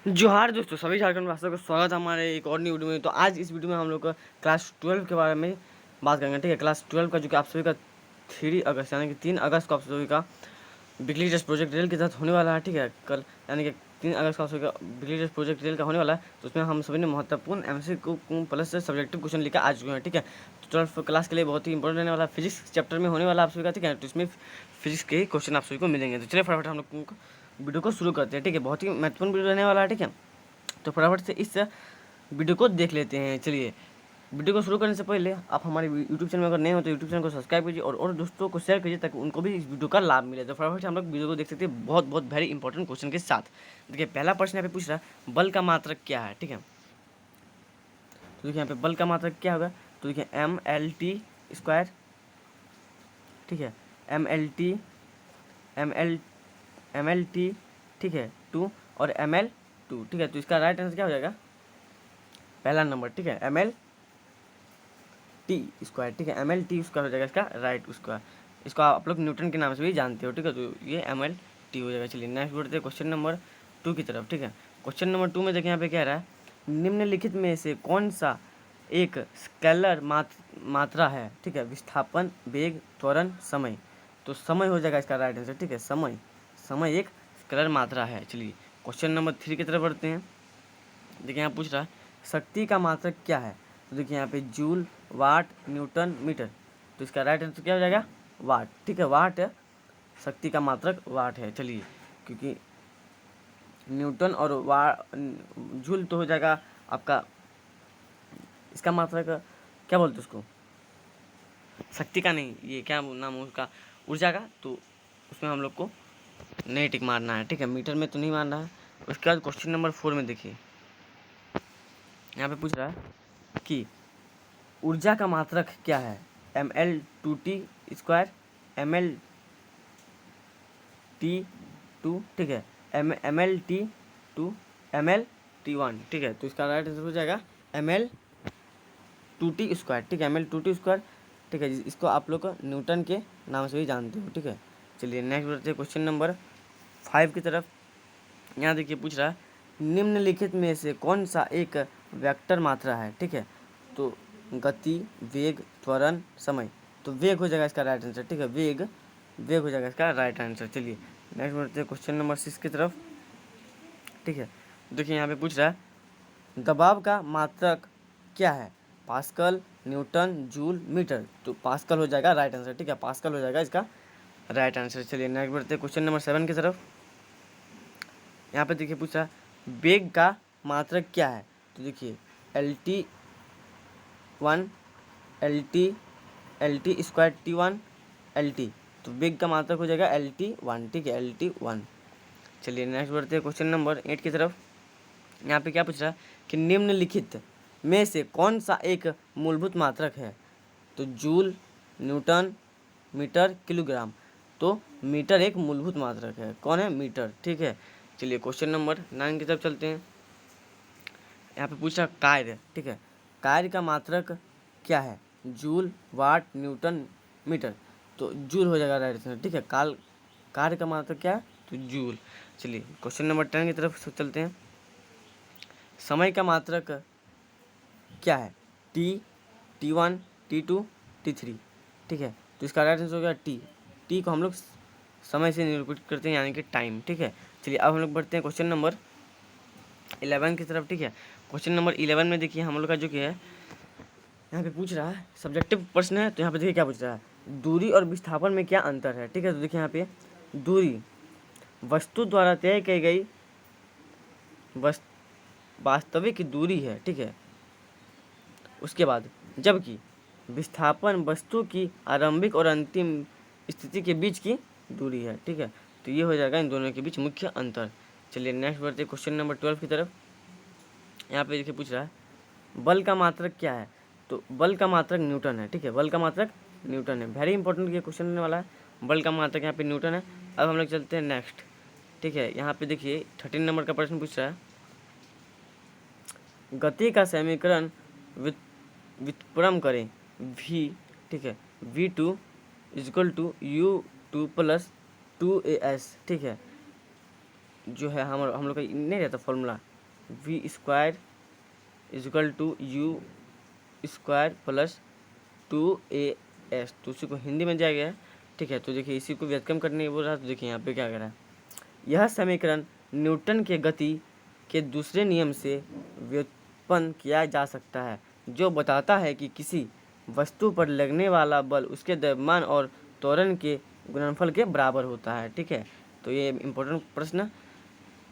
जोहार दोस्तों, सभी झारखंड वासियों का स्वागत है हमारे एक और न्यू वीडियो में। तो आज इस वीडियो में हम लोग का क्लास 12 के बारे में बात करेंगे। ठीक है, क्लास 12 का जो कि आप सभी का 3 अगस्त यानी कि 3 अगस्त को आप सभी का बिजली टेस्ट प्रोजेक्ट रेल के तहत होने वाला है। ठीक है, कल यानी कि 3 अगस्त को आप सभी का बिजली टेस्ट प्रोजेक्ट रेल का होने वाला है। तो उसमें हम सभी ने महत्वपूर्ण MCQ प्लस सब्जेक्टिव क्वेश्चन लेकर आ चुके हैं। ठीक है, तो 12 क्लास के लिए बहुत ही इंपॉर्टेंट रहने वाला फिजिक्स चैप्टर में होने वाला आप सभी का। ठीक है, तो इसमें फिजिक्स के ही क्वेश्चन आप सभी को मिलेंगे। तो चलिए फटाफट हम लोग वीडियो को शुरू करते हैं। ठीक है, बहुत ही महत्वपूर्ण वीडियो रहने वाला है। ठीक है, तो फटाफट से इस वीडियो को देख लेते हैं। चलिए, वीडियो को शुरू करने से पहले आप हमारे यूट्यूब चैनल में अगर नए हो तो यूट्यूब चैनल को सब्सक्राइब कीजिए और दोस्तों को शेयर कीजिए ताकि उनको भी इस वीडियो का लाभ मिले। तो फटाफट से हम लोग वीडियो को देख सकते हैं बहुत बहुत वेरी इंपॉर्टेंट क्वेश्चन के साथ। देखिए, पहला प्रश्न यहाँ पे पूछ रहा है बल का मात्रक क्या है। ठीक है, तो देखिए यहाँ पे बल का मात्रक क्या होगा। तो देखिए mL/t²। ठीक है, mL/t mL/t ठीक है 2 और mL/2। ठीक है, तो इसका राइट आंसर क्या हो जाएगा पहला नंबर। ठीक है, mL/t²। ठीक है, mL/t² हो जाएगा इसका राइट स्क्वायर। इसको आप लोग न्यूटन के नाम से भी जानते हो। ठीक है, तो ये mL/t हो जाएगा। चलिए नेक्स्ट बढ़ते हैं क्वेश्चन नंबर 2 की तरफ। ठीक है, क्वेश्चन नंबर 2 में देखिए यहाँ पे क्या रहा है, निम्नलिखित में से कौन सा एक स्केलर मात्रा है। ठीक है, विस्थापन, वेग, त्वरण, समय। तो समय हो जाएगा इसका राइट आंसर। ठीक है, समय एक स्केलर मात्रा है। चलिए क्वेश्चन नंबर 3 की तरफ बढ़ते हैं। देखिए यहाँ पूछ रहा है शक्ति का मात्रक क्या है। तो देखिए यहाँ पे जूल, वाट, न्यूटन, मीटर। तो इसका राइट आंसर क्या हो जाएगा वाट। ठीक है, वाट है शक्ति का मात्रक वाट है। चलिए, क्योंकि न्यूटन और जूल तो हो जाएगा आपका इसका मात्रक क्या बोलते उसको, शक्ति का नहीं, ये क्या नाम है उसका, ऊर्जा का। तो उसमें हम लोग को नहीं टिक मारना है। ठीक है, मीटर में तो नहीं मारना है। उसके बाद क्वेश्चन नंबर 4 में देखिए यहाँ पे पूछ रहा है कि ऊर्जा का मात्रक क्या है। mL/2t², mL/t²। ठीक है, mL/t², mL/t1। ठीक है, तो इसका राइट आंसर हो जाएगा mL/2t²। ठीक है, mL/2t²। ठीक है, इसको आप लोग न्यूटन के नाम से भी जानते हो। ठीक है, चलिए नेक्स्ट बढ़ते हैं क्वेश्चन नंबर 5 की तरफ। यहाँ देखिए पूछ रहा है निम्नलिखित में से कौन सा एक वेक्टर मात्रा है। ठीक है, तो गति, वेग, त्वरण, समय। तो वेग हो जाएगा इसका राइट आंसर। ठीक है, वेग हो जाएगा इसका राइट आंसर। चलिए नेक्स्ट बढ़ते हैं क्वेश्चन नंबर 6 की तरफ। ठीक है, देखिए यहाँ पे पूछ रहा है दबाव का मात्रक क्या है, पास्कल, न्यूटन, जूल, मीटर। तो पास्कल हो जाएगा राइट आंसर। ठीक है, पास्कल हो जाएगा इसका राइट आंसर। चलिए नेक्स्ट बढ़ते हैं क्वेश्चन नंबर 7 की तरफ। यहाँ पे देखिए पूछा वेग का मात्रक क्या है। तो देखिए LT1, LT², LT। तो वेग का मात्रक हो जाएगा LT1। ठीक है, LT1। चलिए नेक्स्ट बढ़ते हैं क्वेश्चन नंबर 8 की तरफ। यहाँ पे क्या पूछ रहा है कि निम्नलिखित में से कौन सा एक मूलभूत मात्रक है। तो जूल, न्यूटन, मीटर, किलोग्राम। तो मीटर एक मूलभूत मात्रक है। कौन है, मीटर। ठीक है, चलिए क्वेश्चन नंबर 9 की तरफ चलते हैं। यहाँ पे पूछा कार्य। ठीक है, कार्य का मात्रक क्या है, जूल, वाट, न्यूटन, मीटर। तो जूल हो जाएगा राइट आंसर। ठीक है, कार्य का मात्रक क्या है, तो जूल। चलिए क्वेश्चन नंबर 10 की तरफ चलते हैं। समय का मात्रक क्या है, T1, T2, T3। ठीक है, तो इसका राइट आंसर हो गया टी को हम लोग समय से निरूपित करते हैं यानी कि टाइम। ठीक है, चलिए अब हम लोग बढ़ते हैं क्वेश्चन नंबर 11 की तरफ। ठीक है, क्वेश्चन नंबर 11 में देखिए हम लोग का जो कि है यहाँ पे पूछ रहा है सब्जेक्टिव प्रश्न है। तो यहाँ पे देखिए क्या पूछ रहा है दूरी और विस्थापन में क्या अंतर है। ठीक है, तो देखिए यहाँ पे दूरी वस्तु द्वारा तय की गई वास्तविक दूरी है। ठीक है, उसके बाद जबकि विस्थापन वस्तु की आरंभिक और अंतिम स्थिति के बीच की दूरी है। ठीक है, तो ये हो जाएगा इन दोनों के बीच मुख्य अंतर। चलिए नेक्स्ट बढ़ते हैं क्वेश्चन नंबर 12 की तरफ। यहाँ पे देखिए पूछ रहा है बल का मात्रक क्या है। तो बल का मात्रक न्यूटन है। ठीक है, बल का मात्रक न्यूटन है। वेरी इंपॉर्टेंट ये क्वेश्चन होने वाला है। बल का मात्रक यहाँ पे न्यूटन है। अब हम लोग चलते हैं नेक्स्ट। ठीक है, यहाँ पे देखिए 13 नंबर का प्रश्न पूछ रहा है गति का समीकरण व्युत्क्रम करें v। ठीक है, v2 = u2 + 2as। ठीक है, जो है हम लोग का नहीं रहता formula, v square equal to u square plus 2AS, तो उसी को हिंदी में दिया गया है। ठीक है, तो देखिए इसी को व्युत्क्रम करने बोल रहा है। तो देखिए यहाँ पे क्या कह रहा है, यह समीकरण न्यूटन के गति के दूसरे नियम से व्युत्पन्न किया जा सकता है, जो बताता है कि किसी वस्तु पर लगने वाला बल उसके द्रव्यमान और त्वरण के गुणनफल के बराबर होता है। ठीक है, तो ये इम्पोर्टेंट प्रश्न।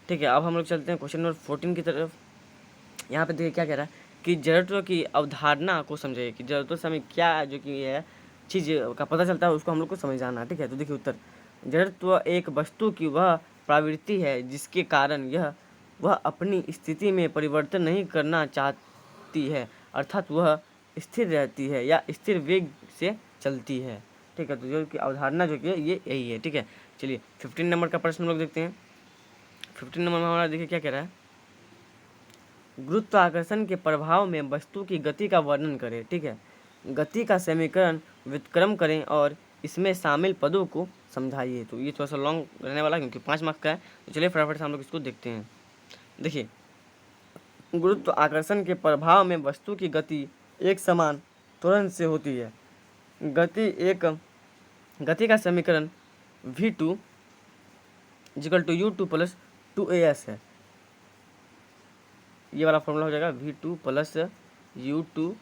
ठीक है, अब हम लोग चलते हैं क्वेश्चन नंबर 14 की तरफ। यहाँ पे देखिए क्या कह रहा है कि जड़त्व की अवधारणा को समझिए, कि जड़त्व से हमें क्या जो कि है चीज़ का पता चलता है उसको हम लोग को समझ जाना है। ठीक है, तो देखिए उत्तर, जड़त्व एक वस्तु की वह प्रवृत्ति है जिसके कारण वह अपनी स्थिति में परिवर्तन नहीं करना चाहती है, अर्थात वह स्थिर रहती है या स्थिर वेग से चलती है। ठीक है, तो जो कि अवधारणा जो कि ये यही है। ठीक है, चलिए 15 नंबर का प्रश्न हम लोग देखते हैं। 15 नंबर में हमारा देखिए क्या कह रहा है, गुरुत्वाकर्षण के प्रभाव में वस्तु की गति का वर्णन करें। ठीक है, गति का समीकरण व्युत्क्रम करें और इसमें शामिल पदों को समझाइए। तो ये थोड़ा सा लॉन्ग रहने वाला है क्योंकि 5 मार्क्स का है, तो चलिए फटाफट से हम लोग इसको देखते हैं। देखिए, गुरुत्वाकर्षण के प्रभाव में वस्तु की गति एक समान त्वरण से होती है। गति का समीकरण v2 = u2 + 2as है। ये वाला फॉर्मूला हो जाएगा v2 + u2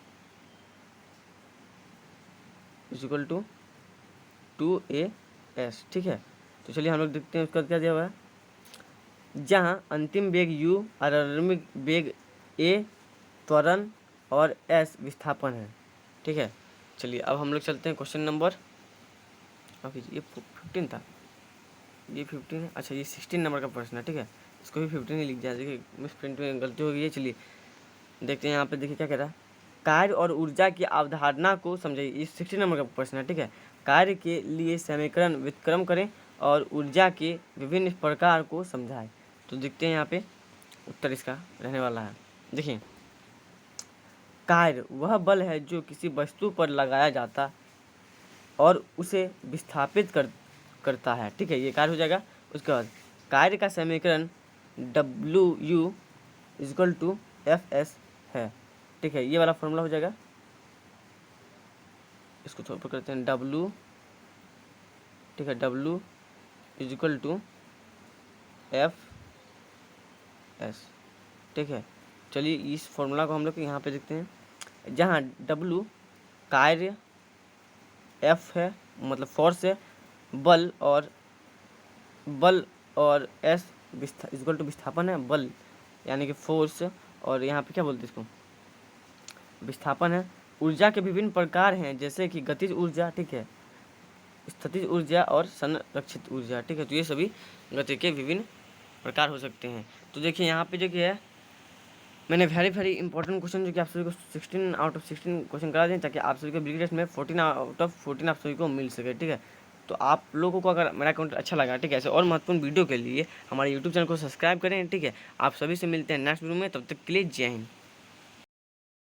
= 2as। ठीक है, तो चलिए हम लोग देखते हैं उसका क्या दिया हुआ है, जहाँ अंतिम वेग u, आरंभिक वेग a, त्वरण और s विस्थापन है। ठीक है, चलिए अब हम लोग चलते हैं क्वेश्चन नंबर, ये 15 था, ये 15 है, अच्छा ये 16 नंबर का प्रश्न है। ठीक है, इसको भी 15 ही लिख दिया, देखिए मिस प्रिंट में गलती हो गई है। चलिए देखते हैं यहाँ पे, देखिए क्या कह रहा है, कार्य और ऊर्जा की अवधारणा को समझिए। ये 16 नंबर का प्रश्न है। ठीक है, कार्य के लिए समीकरण व्युत्क्रम करें और ऊर्जा के विभिन्न प्रकार को समझाएं। तो देखते हैं यहाँ पे उत्तर इसका रहने वाला है। देखिए, कार्य वह बल है जो किसी वस्तु पर लगाया जाता और उसे विस्थापित करता है। ठीक है, ये कार्य हो जाएगा। उसके बाद कार्य का समीकरण WU = FS है। ठीक है, ये वाला फॉर्मूला हो जाएगा, इसको थोड़ा पर करते हैं W। ठीक है, W = FS। ठीक है, चलिए इस फॉर्मूला को हम लोग यहाँ पे देखते हैं, जहाँ W कार्य, F है मतलब फोर्स है, बल और S = विस्थापन है, बल यानी कि फोर्स, और यहाँ पे क्या बोलते हैं इसको, विस्थापन है। ऊर्जा के विभिन्न प्रकार हैं जैसे कि गतिज ऊर्जा, ठीक है, स्थितिज ऊर्जा और संरक्षित ऊर्जा। ठीक है, तो ये सभी गति के विभिन्न प्रकार हो सकते हैं। तो देखिए यहाँ पे जो कि है, मैंने वेरी इंपॉर्टेंट क्वेश्चन जो कि आप सभी को 16 आउट ऑफ 16 क्वेश्चन करा दें, ताकि आप सभी को बिग टेस्ट में 14 आउट ऑफ 14 आप सभी को मिल सके। ठीक है, तो आप लोगों को अगर मेरा कंटेंट अच्छा लगा, ठीक है, ऐसे और महत्वपूर्ण वीडियो के लिए हमारे यूट्यूब चैनल को सब्सक्राइब करें। ठीक है, आप सभी से मिलते हैं नेक्स्ट वीडियो में, तब तक के लिए जय हिंद।